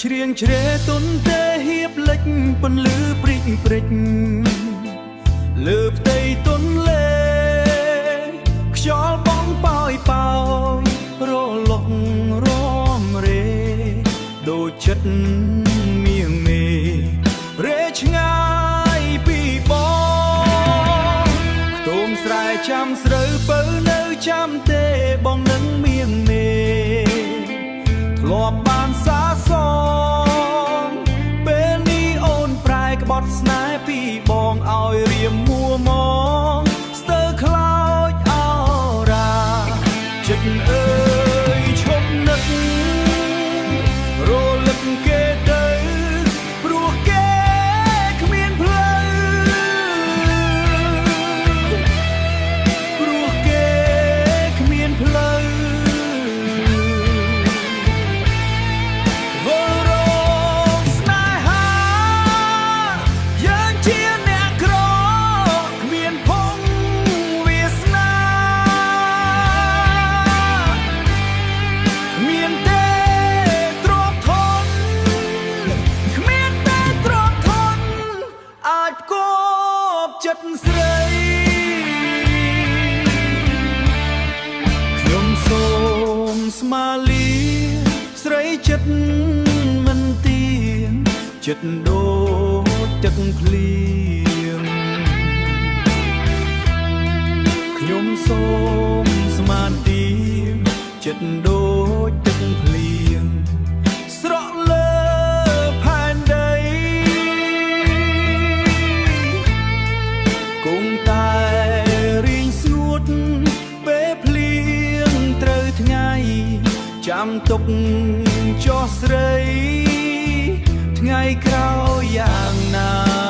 ច្រៀងជ្រេទុនទេហៀបលិចពន្លឺព្រិចព្រិចលើផ្ទៃទុនលេខ្យល់បងប៉ោយប៉ោយរលករំរេដូចចិត្តមៀងមេរេឆ្ងាយពីបងខ្ទមស្រែចាំស្រូវពៅនៅចាំទេបងនឹងមៀងមេធ្លាប់បានសាសងពេលនេះអូនប្រែក្បត់ស្នេហ៍ពីបងឲ្យរៀមមួមងស្ទើរខ្លោចអរាចិត្តអើយឈប់នឹករលឹកគេទៅព្រោះគេគ្មានផ្លូវព្រោះគេគ្មានផ្លូវចិត្តស្រីខ្ញុំសូមស្មាលាស្រីចិត្តមិនទៀងចិត្តដូចទឹកភ្លៀងខ្ញុំសូមស្មានទៀងចិត្តដូចទឹកភ្លៀងស្រក់លើផែនដីគង់តែរៀងស្ងួតពេលភ្លៀងត្រូវថ្ងៃចាំទុកចោះស្រីថ្ងៃក្រោយយ៉ាងណា